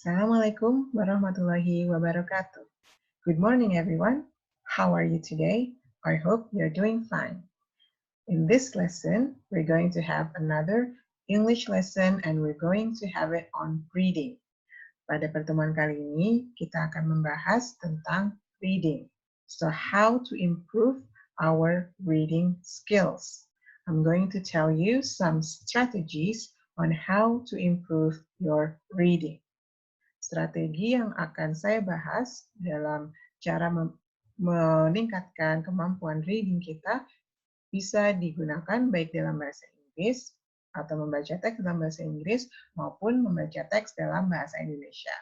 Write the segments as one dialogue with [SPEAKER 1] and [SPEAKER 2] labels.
[SPEAKER 1] Assalamualaikum warahmatullahi wabarakatuh. Good morning, everyone. How are you today? I hope you're doing fine. In this lesson, we're going to have another English lesson and we're going to have it on reading. Pada pertemuan kali ini, kita akan membahas tentang reading. So, how to improve our reading skills. I'm going to tell you some strategies on how to improve your reading. Strategi yang akan saya bahas dalam cara meningkatkan kemampuan reading kita bisa digunakan baik dalam bahasa Inggris atau membaca teks dalam bahasa Inggris maupun membaca teks dalam bahasa Indonesia.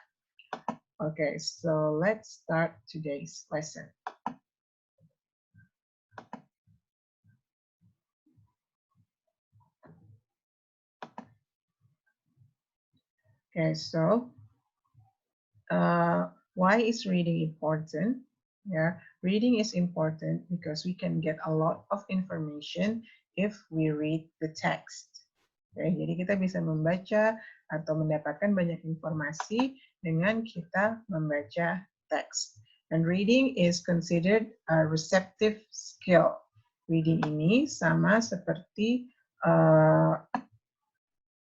[SPEAKER 1] Okay, so let's start today's lesson. Okay, so why is reading important? Yeah, reading is important because we can get a lot of information if we read the text. Okay, jadi kita bisa membaca atau mendapatkan banyak informasi dengan kita membaca teks. And reading is considered a receptive skill. Reading ini sama seperti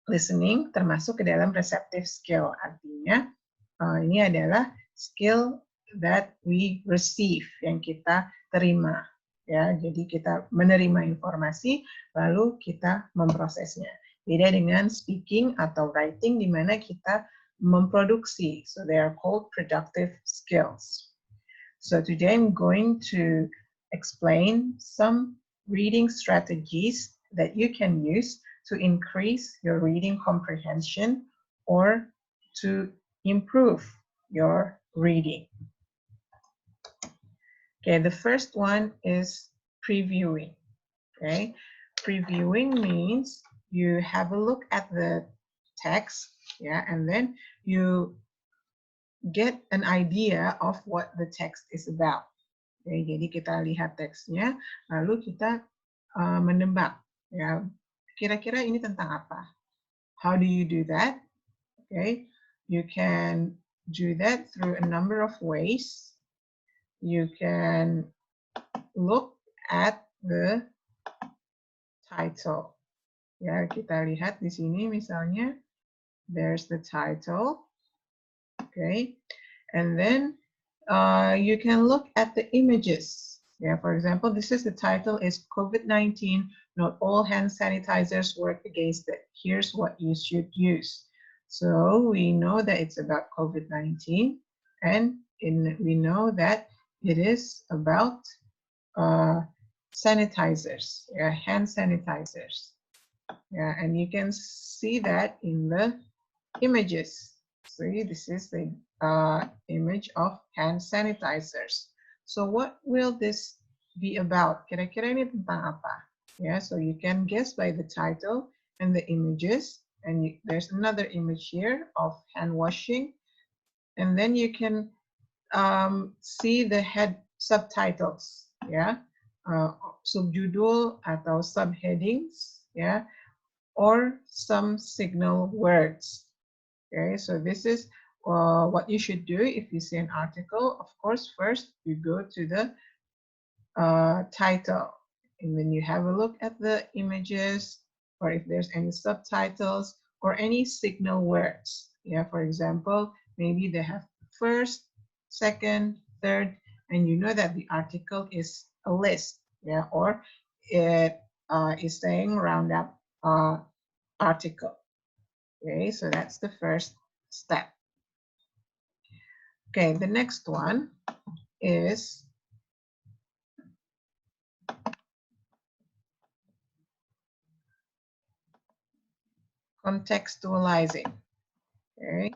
[SPEAKER 1] listening termasuk ke dalam receptive skill. Artinya ini adalah skill that we receive, yang kita terima. Ya, jadi kita menerima informasi lalu kita memprosesnya. Beda dengan speaking atau writing di mana kita memproduksi. So they are called productive skills. So today I'm going to explain some reading strategies that you can use to increase your reading comprehension or to improve your reading. Okay, the first one is previewing. Okay, previewing means you have a look at the text, yeah, and then you get an idea of what the text is about. Okay, jadi kita lihat teksnya, lalu kita menebak, ya, kira-kira ini tentang apa. How do you do that? Okay, you can do that through a number of ways. You can look at the title. Ya, kita lihat di sini misalnya, there's the title. Okay, and then you can look at the images. Yeah, for example, this is the title is COVID-19, not all hand sanitizers work against it. Here's what you should use. So we know that it's about COVID-19 and we know that it is about sanitizers, yeah, hand sanitizers. Yeah, and you can see that in the images. See, this is the image of hand sanitizers. So what will this be about? Kira-kira ini tentang apa? Yeah, so you can guess by the title and the images. And there's another image here of hand washing. And then you can see the head subtitles. Yeah, subjudul atau subheadings. Yeah, or some signal words. Okay, so this is what you should do if you see an article. Of course, first you go to the title, and then you have a look at the images, or if there's any subtitles or any signal words. Yeah, for example, maybe they have first, second, third, and you know that the article is a list. Yeah, or it is saying roundup article. Okay, so that's the first step. Okay, the next one is contextualizing. Okay,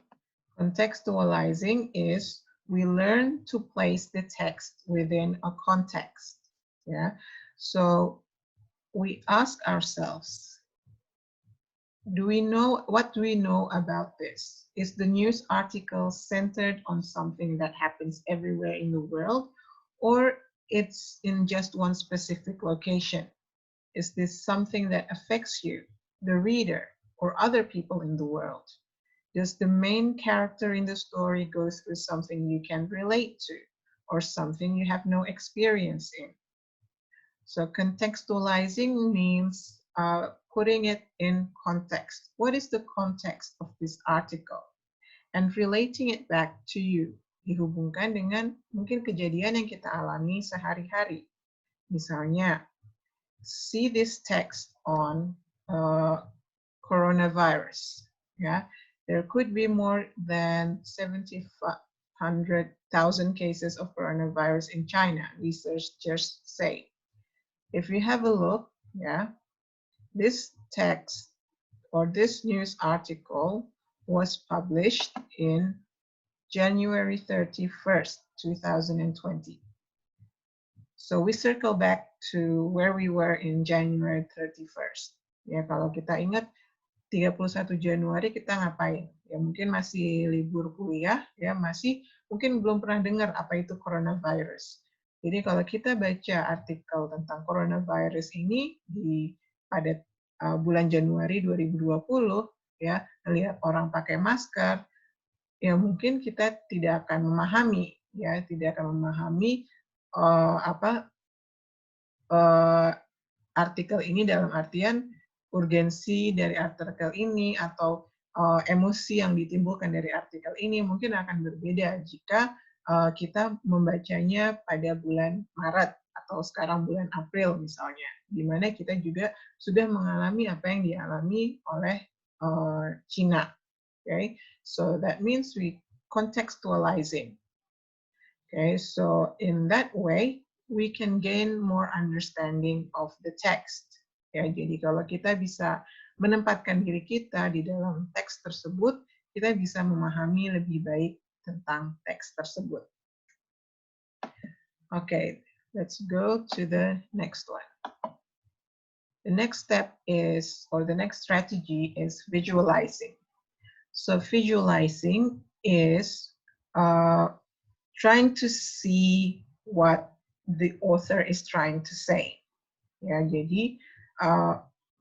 [SPEAKER 1] contextualizing is we learn to place the text within a context. Yeah, so we ask ourselves, what do we know about this? Is the news article centered on something that happens everywhere in the world, or it's in just one specific location? Is this something that affects you, the reader, or other people in the world? Does the main character in the story go through something you can relate to or something you have no experience in? So contextualizing means putting it in context. What is the context of this article? And relating it back to you. Dihubungkan dengan mungkin kejadian yang kita alami sehari-hari. Misalnya, see this text on coronavirus. Yeah, there could be more than 700,000 cases of coronavirus in China, researchers say. If you have a look, yeah, this text or this news article was published in January 31st, 2020. So we circle back to where we were in January 31st. Ya, kalau kita ingat 31 Januari kita ngapain? Ya mungkin masih libur kuliah, ya masih mungkin belum pernah dengar apa itu coronavirus. Jadi kalau kita baca artikel tentang coronavirus ini pada bulan Januari 2020, ya melihat orang pakai masker, ya mungkin kita tidak akan memahami, ya tidak akan memahami artikel ini dalam artian urgensi dari artikel ini atau emosi yang ditimbulkan dari artikel ini mungkin akan berbeda jika kita membacanya pada bulan Maret atau sekarang bulan April misalnya, di mana kita juga sudah mengalami apa yang dialami oleh Cina. Okay, so that means we contextualizing. Okay, so in that way we can gain more understanding of the text. Ya, jadi kalau kita bisa menempatkan diri kita di dalam teks tersebut, kita bisa memahami lebih baik tentang teks tersebut. Okay, let's go to the next one. The next step is, or the next strategy is visualizing. So visualizing is trying to see what the author is trying to say. Ya, jadi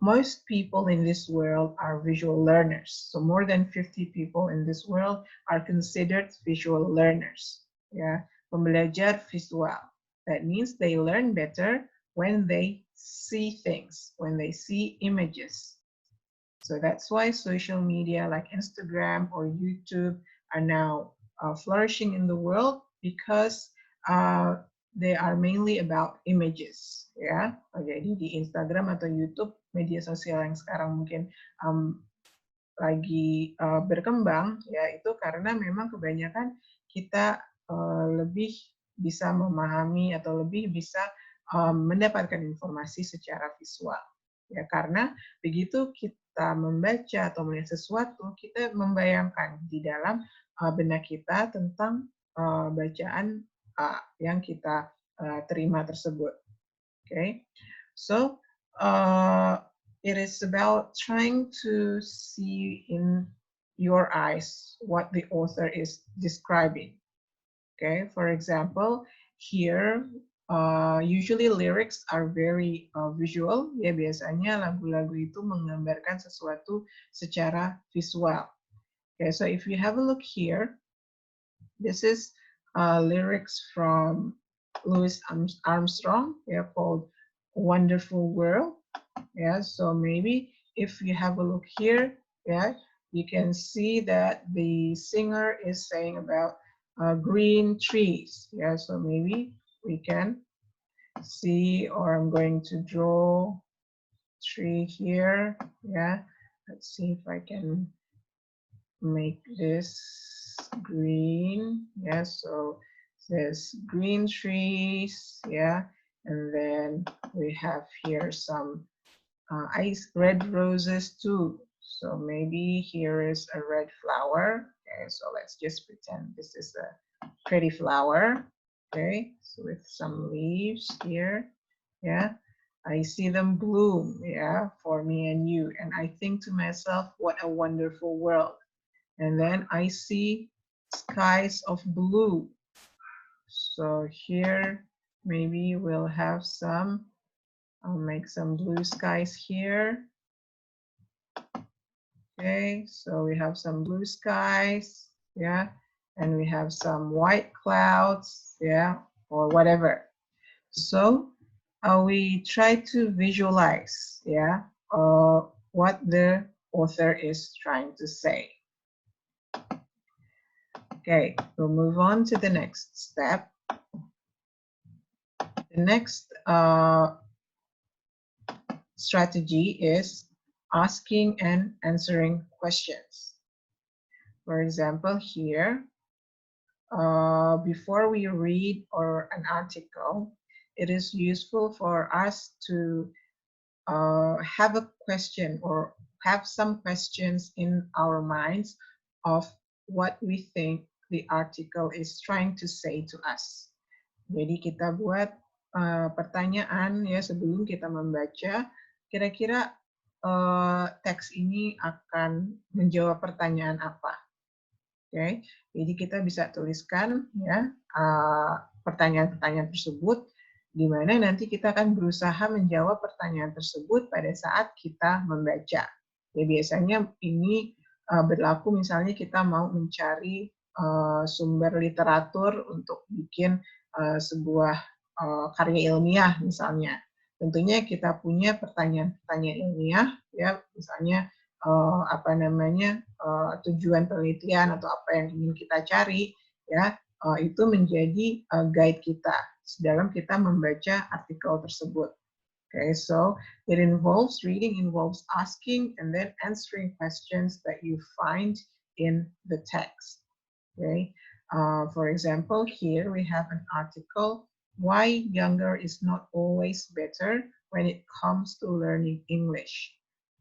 [SPEAKER 1] most people in this world are visual learners. So more than 50 people in this world are considered visual learners. Ya, pembelajar visual. That means they learn better when they see things, when they see images. So that's why social media like Instagram or YouTube are now flourishing in the world because they are mainly about images, ya. Jadi di Instagram atau YouTube, media sosial yang sekarang mungkin lagi berkembang, ya itu karena memang kebanyakan kita lebih bisa memahami atau lebih bisa mendapatkan informasi secara visual. Ya, karena begitu kita membaca atau melihat sesuatu, kita membayangkan di dalam benak kita tentang bacaan yang kita terima tersebut. Okay, so it is about trying to see in your eyes what the author is describing. Okay, for example, here usually lyrics are very visual. Ya, biasanya lagu-lagu itu menggambarkan sesuatu secara visual. Okay, so if you have a look here, this is lyrics from Louis Armstrong, yeah, called "Wonderful World." Yeah, so maybe if you have a look here, yeah, you can see that the singer is saying about green trees. Yeah, so maybe we can see, or I'm going to draw tree here. Yeah, let's see if I can make this green. Yeah, so there's green trees. Yeah, and then we have here some red roses too. So maybe here is a red flower. Okay, so let's just pretend this is a pretty flower. Okay, so with some leaves here. Yeah, I see them bloom. Yeah, for me and you. And I think to myself, what a wonderful world. And then I see skies of blue. So here, maybe we'll have some, I'll make some blue skies here. Okay, so we have some blue skies, yeah, and we have some white clouds, yeah, or whatever. So we try to visualize, yeah, what the author is trying to say. Okay, we'll move on to the next step. The next strategy is asking and answering questions. For example, here, before we read or an article, it is useful for us to have a question or have some questions in our minds of what we think the article is trying to say to us. Jadi kita buat pertanyaan ya sebelum kita membaca, kira-kira teks ini akan menjawab pertanyaan apa. Oke, jadi kita bisa tuliskan ya pertanyaan-pertanyaan tersebut, di mana nanti kita akan berusaha menjawab pertanyaan tersebut pada saat kita membaca. Ya biasanya ini berlaku misalnya kita mau mencari sumber literatur untuk bikin sebuah karya ilmiah misalnya. Tentunya kita punya pertanyaan-pertanyaan ilmiah ya, misalnya apa namanya tujuan penelitian atau apa yang ingin kita cari ya, itu menjadi guide kita dalam kita membaca artikel tersebut. Okay, so reading involves asking and then answering questions that you find in the text. Okay, for example, here we have an article, Why Younger is Not Always Better When It Comes to Learning English.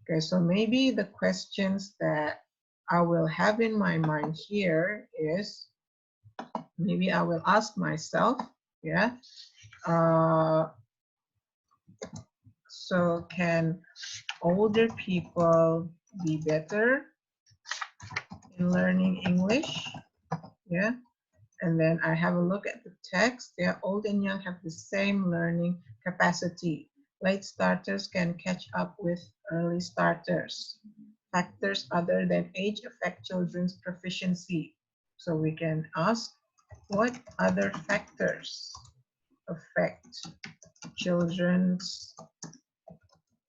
[SPEAKER 1] Okay, so maybe the questions that I will have in my mind here is, maybe I will ask myself, yeah, so can older people be better in learning English? Yeah, and then I have a look at the text. Yeah, old and young have the same learning capacity. Late starters can catch up with early starters. Factors other than age affect children's proficiency. So we can ask, what other factors affect children's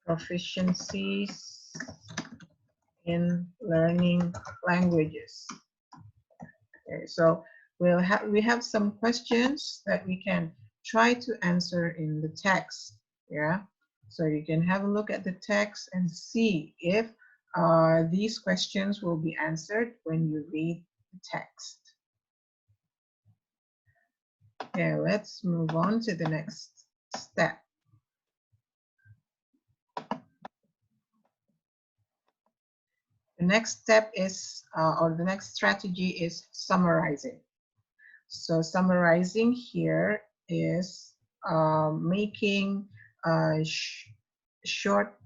[SPEAKER 1] proficiencies in learning languages? Okay, so we have some questions that we can try to answer in the text. Yeah, so you can have a look at the text and see if these questions will be answered when you read the text. Okay, let's move on to the next step. The next step is, or the next strategy is summarizing. So summarizing here is making a short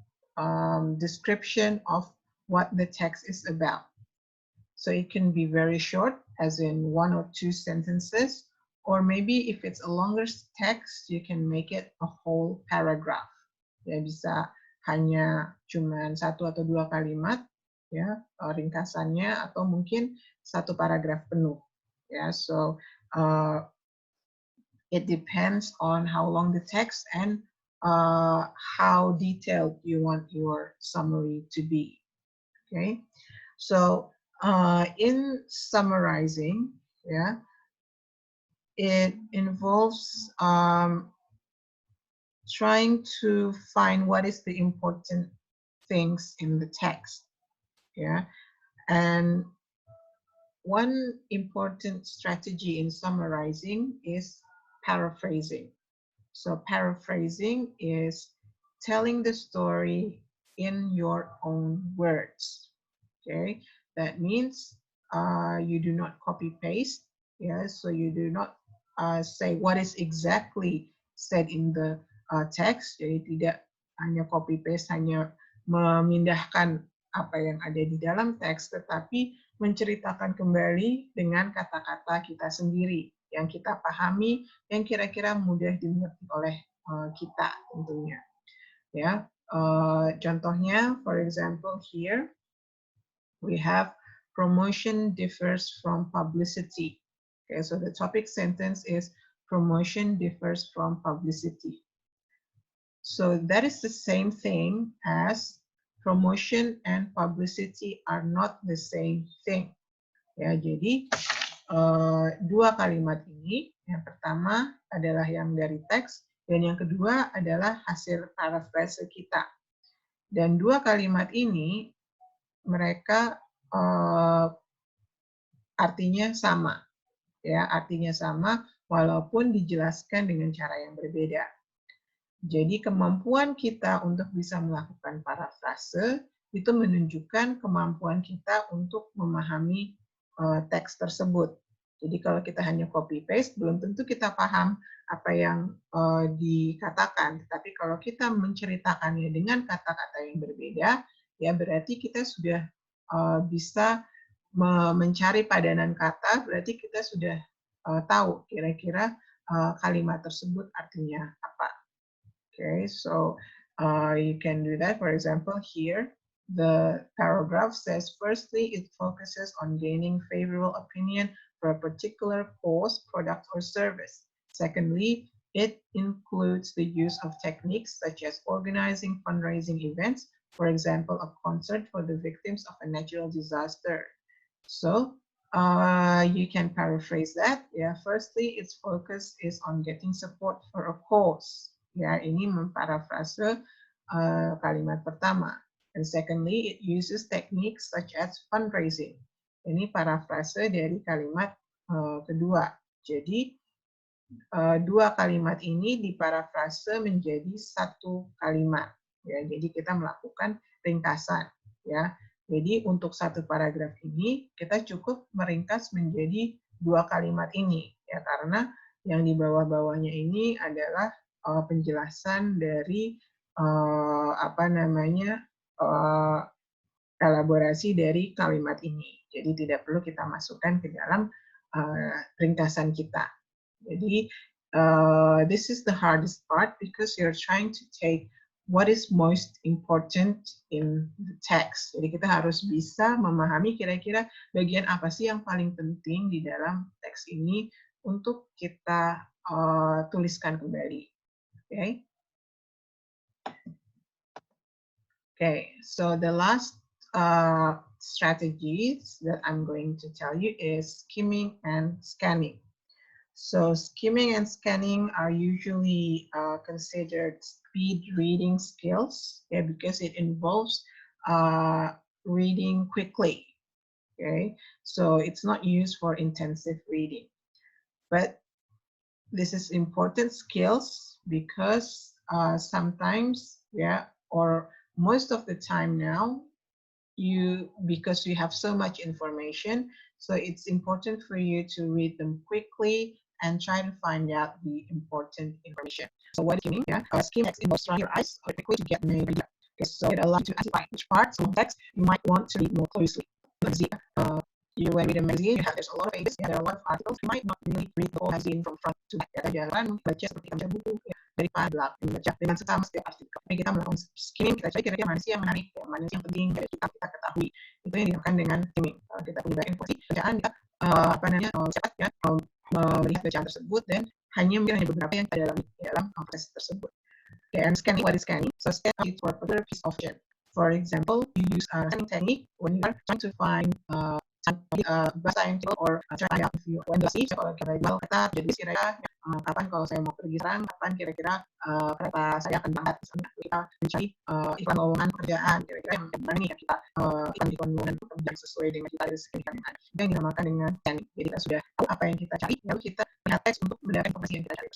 [SPEAKER 1] description of what the text is about. So it can be very short, as in 1 or 2 sentences, or maybe if it's a longer text, you can make it a whole paragraph. Ya bisa hanya cuman 1 atau 2 kalimat, ya ringkasannya, atau mungkin 1 paragraf penuh. Ya, so it depends on how long the text and how detailed you want your summary to be. Okay, so in summarizing, yeah, it involves trying to find what is the important things in the text. Yeah, and one important strategy in summarizing is paraphrasing. So paraphrasing is telling the story in your own words. Okay, that means you do not copy paste. Yeah, so you do not say what is exactly said in the text. Jadi tidak hanya copy paste, hanya memindahkan apa yang ada di dalam teks, tetapi menceritakan kembali dengan kata-kata kita sendiri yang kita pahami, yang kira-kira mudah dimengerti oleh kita tentunya. Ya, contohnya, for example here, we have promotion differs from publicity. Okay, so the topic sentence is promotion differs from publicity. So that is the same thing as promotion and publicity are not the same thing. Ya, jadi dua kalimat ini, yang pertama adalah yang dari teks, dan yang kedua adalah hasil parafrase kita. Dan dua kalimat ini mereka artinya sama, ya, artinya sama walaupun dijelaskan dengan cara yang berbeda. Jadi kemampuan kita untuk bisa melakukan parafrase itu menunjukkan kemampuan kita untuk memahami teks tersebut. Jadi kalau kita hanya copy paste, belum tentu kita paham apa yang dikatakan. Tetapi kalau kita menceritakannya dengan kata-kata yang berbeda, ya berarti kita sudah bisa mencari padanan kata. Berarti kita sudah tahu kira-kira kalimat tersebut artinya apa. Okay, so you can do that. For example, here, the paragraph says, firstly, it focuses on gaining favorable opinion for a particular cause, product, or service. Secondly, it includes the use of techniques such as organizing fundraising events, for example, a concert for the victims of a natural disaster. So you can paraphrase that. Yeah, firstly, its focus is on getting support for a cause. Ya, ini memparafrase kalimat pertama. And secondly, it uses techniques such as fundraising. Ini parafrase dari kalimat kedua. Jadi dua kalimat ini diparafrase menjadi satu kalimat. Ya, jadi kita melakukan ringkasan. Ya, jadi untuk satu paragraf ini kita cukup meringkas menjadi dua kalimat ini. Ya, karena yang di bawah-bawahnya ini adalah penjelasan dari elaborasi dari kalimat ini. Jadi tidak perlu kita masukkan ke dalam ringkasan kita. Jadi this is the hardest part because you're trying to take what is most important in the text. Jadi kita harus bisa memahami kira-kira bagian apa sih yang paling penting di dalam teks ini untuk kita tuliskan kembali. Okay. Okay, so the last strategies that I'm going to tell you is skimming and scanning. So skimming and scanning are usually considered speed reading skills, yeah, because it involves reading quickly. Okay, so it's not used for intensive reading, but this is important skills because sometimes, yeah, or most of the time now, because you have so much information, so it's important for you to read them quickly and try to find out the important information. So what is skimming? Yeah, skimming involves running your eyes quickly to get an idea. Okay, so it allows you to identify which parts of text you might want to read more closely. You when read a magazine, there's a lot of pages, there are a lot of articles. You might not really read the whole magazine from front to back. Jangan baca seperti baca buku, dari belakang baca dengan seksama setiap artikel. Kita melakukan skimming, kita cari kira-kira mana sih yang menarik, mana sih yang penting dari kita ketahui. Itu yang dilakukan dengan skimming. Kalau kita punya banyak informasi, bacaan kita cepat ya melihat bacaan tersebut dan hanya beberapa yang ada dalam teks tersebut. Okay, and scanning, what is scanning? So scanning is for a particular piece of object. For example, you use a scanning technique when you are trying to find bahasa yang cukup or try out if you when see kalau kita jual kata jadi kira-kira kapan kalau saya mau pergi serang, kapan kira-kira kereta saya akan berangkat, misalnya kita mencari iklan lowongan pekerjaan, kira-kira yang mana nih kita iklan lowongan pekerjaan sesuai dengan kita dari segi kalian yang dinamakan dengan scanning. Jadi kita sudah tahu apa yang kita cari, lalu kita lihat teks untuk mendapatkan informasi yang kita cari.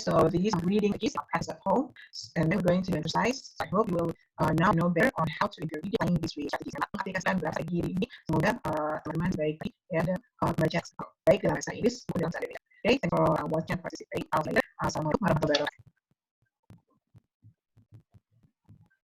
[SPEAKER 1] So these reading keys are practice at home, and then we're going to exercise. I hope you will now know better on how to implement these reading strategies. Dan aplikasikan bahasa giri ini, semoga teman-teman baik ya dan baca baik dalam bahasa Inggris maupun dalam bahasa Indonesia. Okay, thanks for watching and participate. Assalamualaikum warahmatullahi wabarakatuh.